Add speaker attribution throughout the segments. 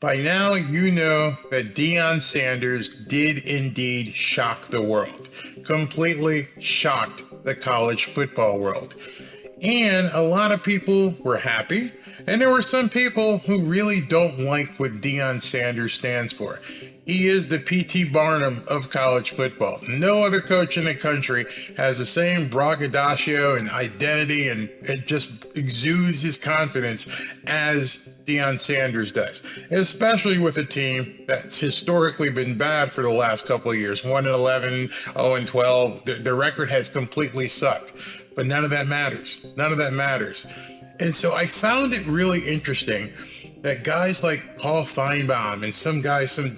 Speaker 1: By now, you know that Deion Sanders did indeed shock the world, completely shocked the college football world. And a lot of people were happy, and there were some people who really don't like what Deion Sanders stands for. He is the P.T. Barnum of college football. No other coach in the country has the same braggadocio and identity, and it just exudes his confidence as Deion Sanders does, especially with a team that's historically been bad for the last couple of years. 1-11, 0-12. The record has completely sucked, but none of that matters. None of that matters. And so I found it really interesting that guys like Paul Feinbaum and some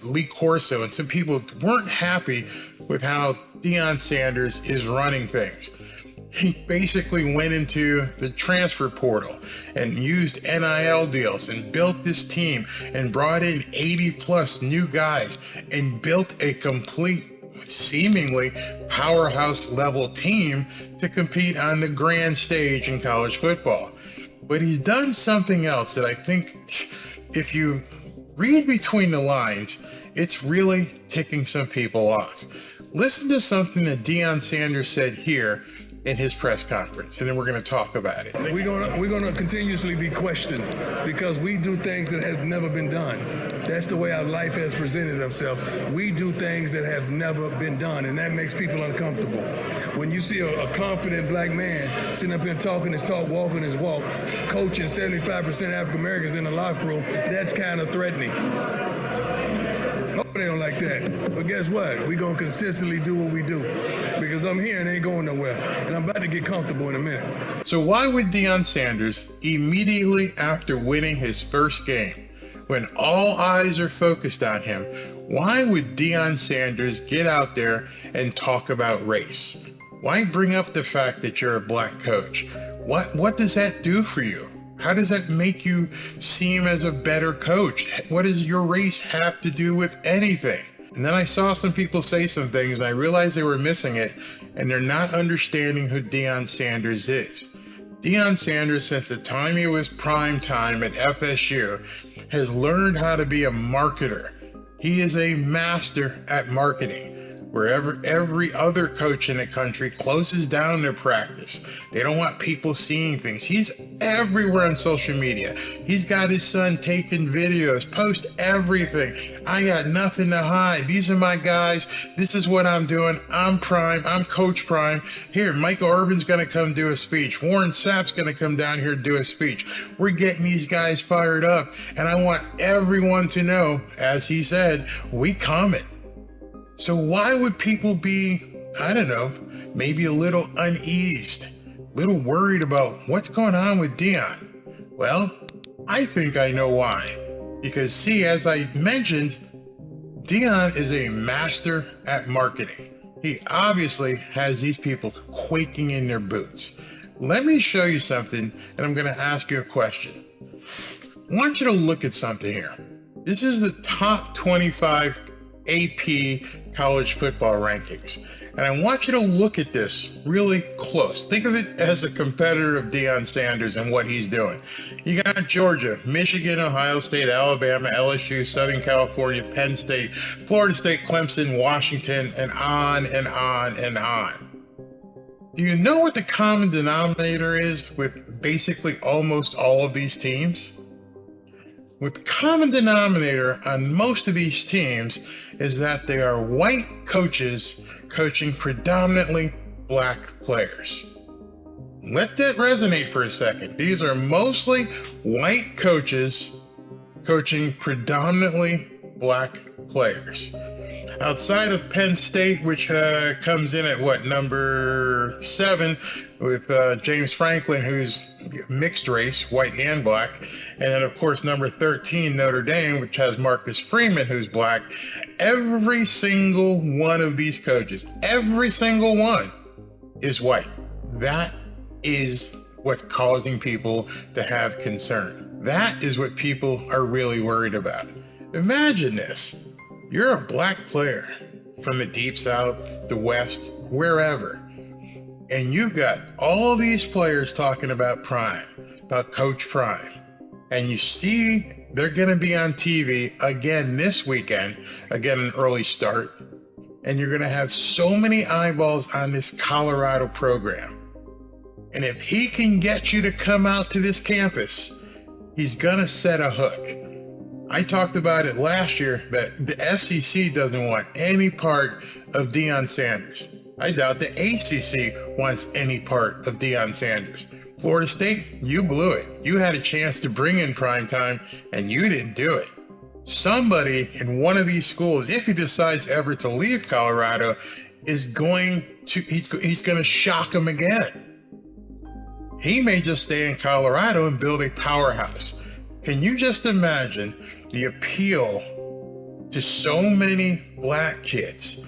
Speaker 1: Lee Corso and some people weren't happy with how Deion Sanders is running things. He basically went into the transfer portal and used NIL deals and built this team and brought in 80 plus new guys and built a complete, seemingly powerhouse level team to compete on the grand stage in college football. But he's done something else that I think, if you read between the lines, it's really ticking some people off. Listen to something that Deion Sanders said here in his press conference, and then we're going to talk about it.
Speaker 2: We're going to continuously be questioned because we do things that have never been done. That's the way our life has presented ourselves. We do things that have never been done, and that makes people uncomfortable. When you see a confident black man sitting up here talking his talk, walking his walk, coaching 75% African Americans in the locker room, that's kind of threatening. Hope they don't like that. But guess what? We're going to consistently do what we do because I'm here and ain't going nowhere. And I'm about to get comfortable in a minute.
Speaker 1: So why would Deion Sanders, immediately after winning his first game, when all eyes are focused on him, why would Deion Sanders get out there and talk about race? Why bring up the fact that you're a black coach? What does that do for you? How does that make you seem as a better coach? What does your race have to do with anything? And then I saw some people say some things and I realized they were missing it, and they're not understanding who Deion Sanders is. Deion Sanders, since the time he was prime time at FSU, has learned how to be a marketer. He is a master at marketing. Wherever every other coach in the country closes down their practice, they don't want people seeing things. He's everywhere on social media. He's got his son taking videos, post everything. I got nothing to hide. These are my guys. This is what I'm doing. I'm Prime. I'm Coach Prime. Here, Michael Irvin's going to come do a speech. Warren Sapp's going to come down here and do a speech. We're getting these guys fired up, and I want everyone to know, as he said, we coming. So why would people be, I don't know, maybe a little uneased, a little worried about what's going on with Deion? Well, I think I know why. Because see, as I mentioned, Deion is a master at marketing. He obviously has these people quaking in their boots. Let me show you something, and I'm going to ask you a question. I want you to look at something here. This is the top 25 AP college football rankings. And I want you to look at this really close. Think of it as a competitor of Deion Sanders and what he's doing. You got Georgia, Michigan, Ohio State, Alabama, LSU, Southern California, Penn State, Florida State, Clemson, Washington, and on and on and on. Do you know what the common denominator is with basically almost all of these teams? With the common denominator on most of these teams is that they are white coaches coaching predominantly black players. Let that resonate for a second. These are mostly white coaches coaching predominantly black players. Outside of Penn State, which comes in at number 7 with James Franklin, who's mixed race, white and black. And then, of course, number 13, Notre Dame, which has Marcus Freeman, who's black. Every single one of these coaches, every single one is white. That is what's causing people to have concern. That is what people are really worried about. Imagine this. You're a black player from the deep south, the west, wherever, and you've got all these players talking about Prime, about Coach Prime, and you see they're going to be on TV again this weekend, again an early start. And you're going to have so many eyeballs on this Colorado program. And if he can get you to come out to this campus, he's going to set a hook. I talked about it last year that the SEC doesn't want any part of Deion Sanders. I doubt the ACC wants any part of Deion Sanders. Florida State, you blew it. You had a chance to bring in primetime, and you didn't do it. Somebody in one of these schools, if he decides ever to leave Colorado, is going to shock him again. He may just stay in Colorado and build a powerhouse. Can you just imagine the appeal to so many black kids?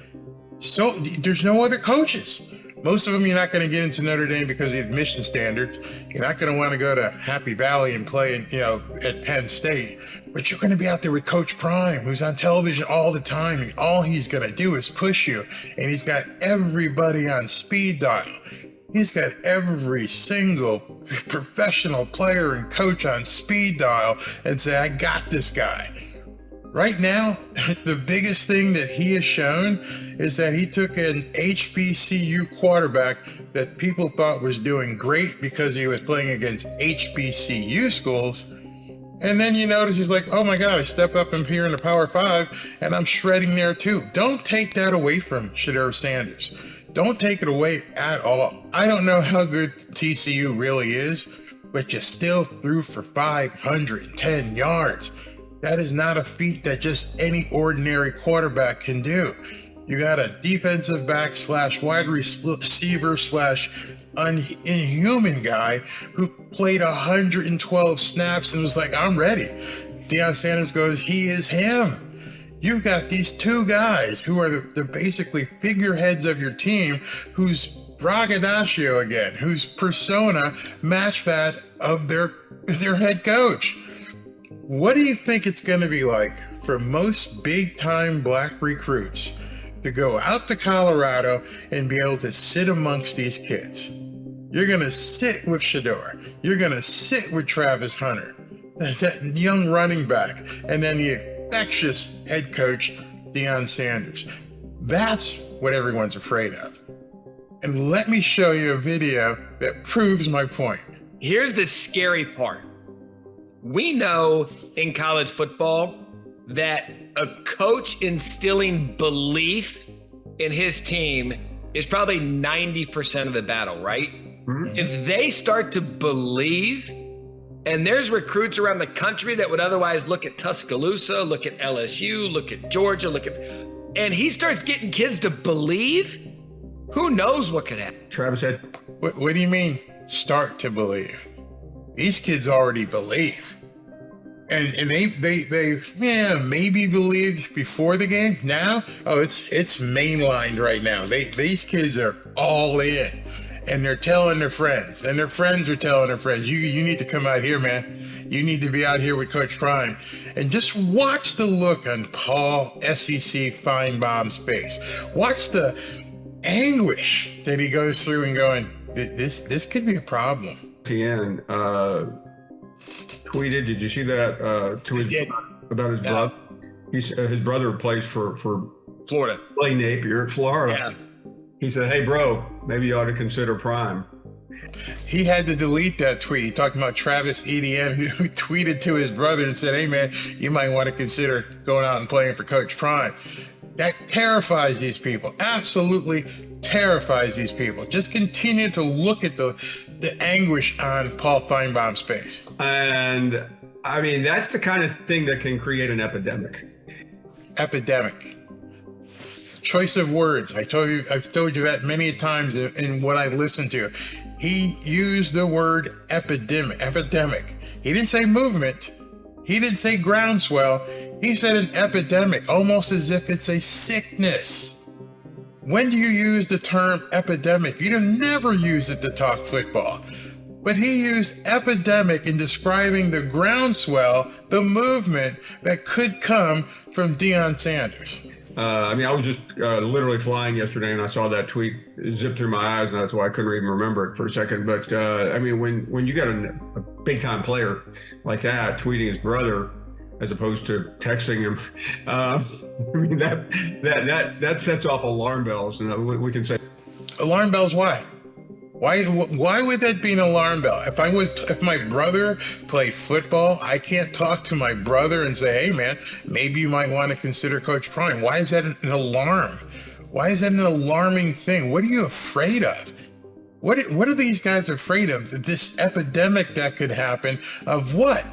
Speaker 1: So there's no other coaches. Most of them, you're not going to get into Notre Dame because of the admission standards. You're not going to want to go to Happy Valley and play, at Penn State. But you're going to be out there with Coach Prime, who's on television all the time. And all he's going to do is push you. And he's got everybody on speed dial. He's got every single professional player and coach on speed dial and say, I got this guy. Right now, the biggest thing that he has shown is that he took an HBCU quarterback that people thought was doing great because he was playing against HBCU schools. And then you notice he's like, oh my God, I step up and here in the Power 5 and I'm shredding there too. Don't take that away from Deion Sanders. Don't take it away at all. I don't know how good TCU really is, but you still threw for 510 yards. That is not a feat that just any ordinary quarterback can do. You got a defensive back / wide receiver / inhuman guy who played 112 snaps and was like, I'm ready. Deion Sanders goes, he is him. You've got these two guys who are the basically figureheads of your team, whose braggadocio again, whose persona match that of their head coach. What do you think it's going to be like for most big-time black recruits to go out to Colorado and be able to sit amongst these kids? You're going to sit with Shedeur. You're going to sit with Travis Hunter, that young running back, and then the infectious head coach, Deion Sanders. That's what everyone's afraid of. And let me show you a video that proves my point.
Speaker 3: Here's the scary part. We know in college football that a coach instilling belief in his team is probably 90% of the battle, right? Mm-hmm. If they start to believe, and there's recruits around the country that would otherwise look at Tuscaloosa, look at LSU, look at Georgia, and he starts getting kids to believe, who knows what could happen?
Speaker 4: Travis said,
Speaker 1: what do you mean start to believe? These kids already believe. And they maybe believed before the game. Now, it's mainlined right now. These kids are all in. And they're telling their friends. And their friends are telling their friends, you need to come out here, man. You need to be out here with Coach Prime. And just watch the look on Paul SEC Feinbaum's face. Watch the anguish that he goes through and going, this could be a problem.
Speaker 4: TN tweeted, did you see that tweet about his brother? His brother plays for
Speaker 3: Florida.
Speaker 4: Clay Napier at Florida.
Speaker 3: Yeah.
Speaker 4: He said, hey, bro, maybe you ought to consider Prime.
Speaker 1: He had to delete that tweet. He talking about Travis Etienne, who tweeted to his brother and said, hey, man, you might want to consider going out and playing for Coach Prime. That terrifies these people. Absolutely terrifies these people. Just continue to look at the anguish on Paul Feinbaum's face.
Speaker 4: And, I mean, that's the kind of thing that can create an epidemic.
Speaker 1: Epidemic. Choice of words. I've told you that many times in what I listened to. He used the word epidemic. He didn't say movement. He didn't say groundswell. He said an epidemic, almost as if it's a sickness. When do you use the term epidemic? You'd have never used it to talk football. But he used epidemic in describing the groundswell, the movement that could come from Deion Sanders.
Speaker 4: I was just literally flying yesterday, and I saw that tweet zip through my eyes, and that's why I couldn't even remember it for a second. But when you got a big time player like that tweeting his brother, as opposed to texting him. I mean, that sets off alarm bells, and we can say
Speaker 1: Alarm bells, why? Why would that be an alarm bell? If my brother played football, I can't talk to my brother and say, hey man, maybe you might want to consider Coach Prime. Why is that an alarm? Why is that an alarming thing? What are you afraid of? What are these guys afraid of? This epidemic that could happen of what?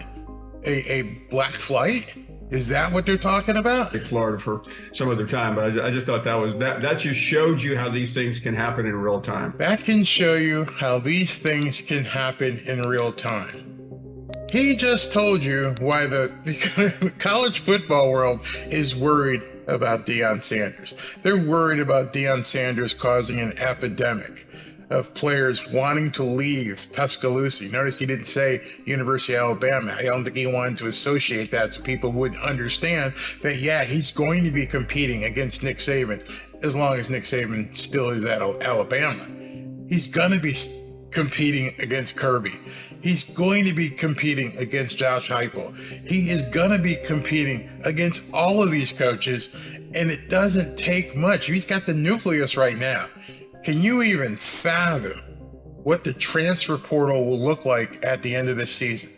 Speaker 1: A black flight? Is that what they're talking about?
Speaker 4: Florida for some other time, but I just thought that just showed you how these things can happen in real time.
Speaker 1: That can show you how these things can happen in real time. He just told you why the college football world is worried about Deion Sanders. They're worried about Deion Sanders causing an epidemic of players wanting to leave Tuscaloosa. Notice he didn't say University of Alabama. I don't think he wanted to associate that so people would understand that, yeah, he's going to be competing against Nick Saban as long as Nick Saban still is at Alabama. He's going to be competing against Kirby. He's going to be competing against Josh Heupel. He is going to be competing against all of these coaches, and it doesn't take much. He's got the nucleus right now. Can you even fathom what the transfer portal will look like at the end of this season?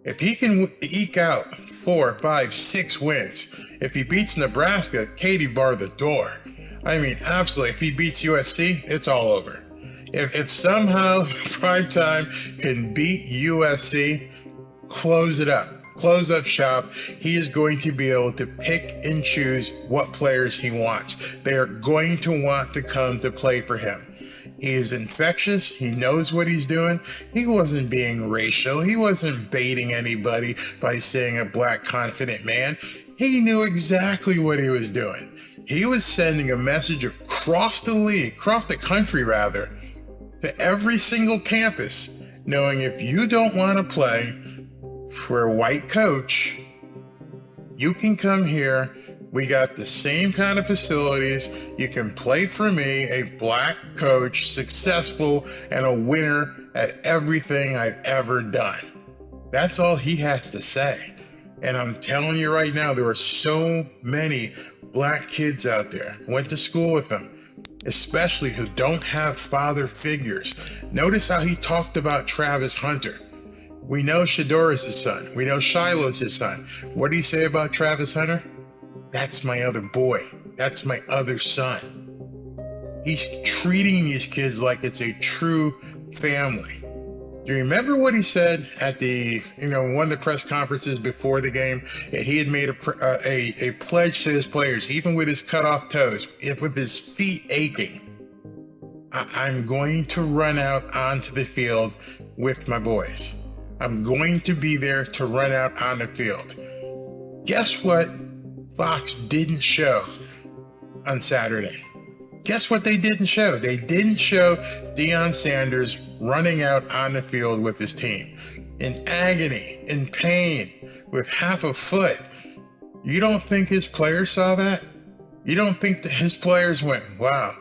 Speaker 1: If he can eke out 4, 5, 6 wins, if he beats Nebraska, Katie bar the door. I mean, absolutely. If he beats USC, it's all over. If somehow Primetime can beat USC, close it up. Close up shop. He is going to be able to pick and choose what players he wants. They are going to want to come to play for him. He is infectious. He knows what he's doing. He wasn't being racial. He wasn't baiting anybody by saying a black confident man. He knew exactly what he was doing. He was sending a message across the league, across the country rather, to every single campus, knowing if you don't want to play for a white coach, you can come here. We got the same kind of facilities. You can play for me, a black coach, successful and a winner at everything I've ever done. That's all he has to say. And I'm telling you right now, there are so many black kids out there, went to school with them, especially who don't have father figures. Notice how he talked about Travis Hunter. We know Shadora's his son. We know Shiloh's his son. What did he say about Travis Hunter? That's my other boy. That's my other son. He's treating these kids like it's a true family. Do you remember what he said at one of the press conferences before the game? He had made a pledge to his players, even with his cut off toes, with his feet aching. I'm going to run out onto the field with my boys. I'm going to be there to run out on the field. Guess what Fox didn't show on Saturday? Guess what they didn't show? They didn't show Deion Sanders running out on the field with his team in agony, in pain, with half a foot. You don't think his players saw that? You don't think that his players went, wow,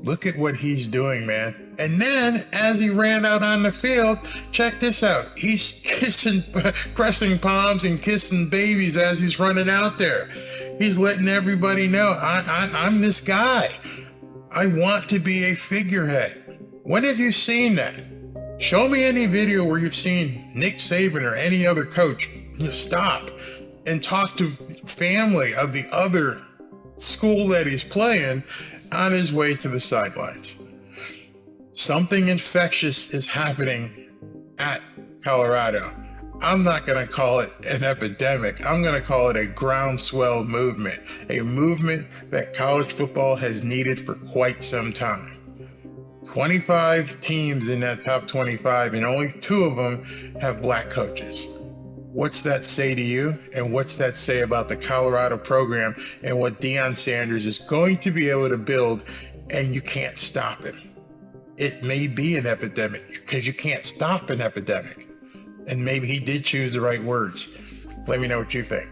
Speaker 1: look at what he's doing, man. And then as he ran out on the field, check this out. He's pressing palms and kissing babies as he's running out there. He's letting everybody know, I'm this guy. I want to be a figurehead. When have you seen that? Show me any video where you've seen Nick Saban or any other coach stop and talk to family of the other school that he's playing on his way to the sidelines. Something infectious is happening at Colorado. I'm not going to call it an epidemic. I'm going to call it a groundswell movement, a movement that college football has needed for quite some time. 25 teams in that top 25, and only 2 of them have black coaches. What's that say to you? And what's that say about the Colorado program and what Deion Sanders is going to be able to build, and you can't stop him? It may be an epidemic because you can't stop an epidemic. And maybe he did choose the right words. Let me know what you think.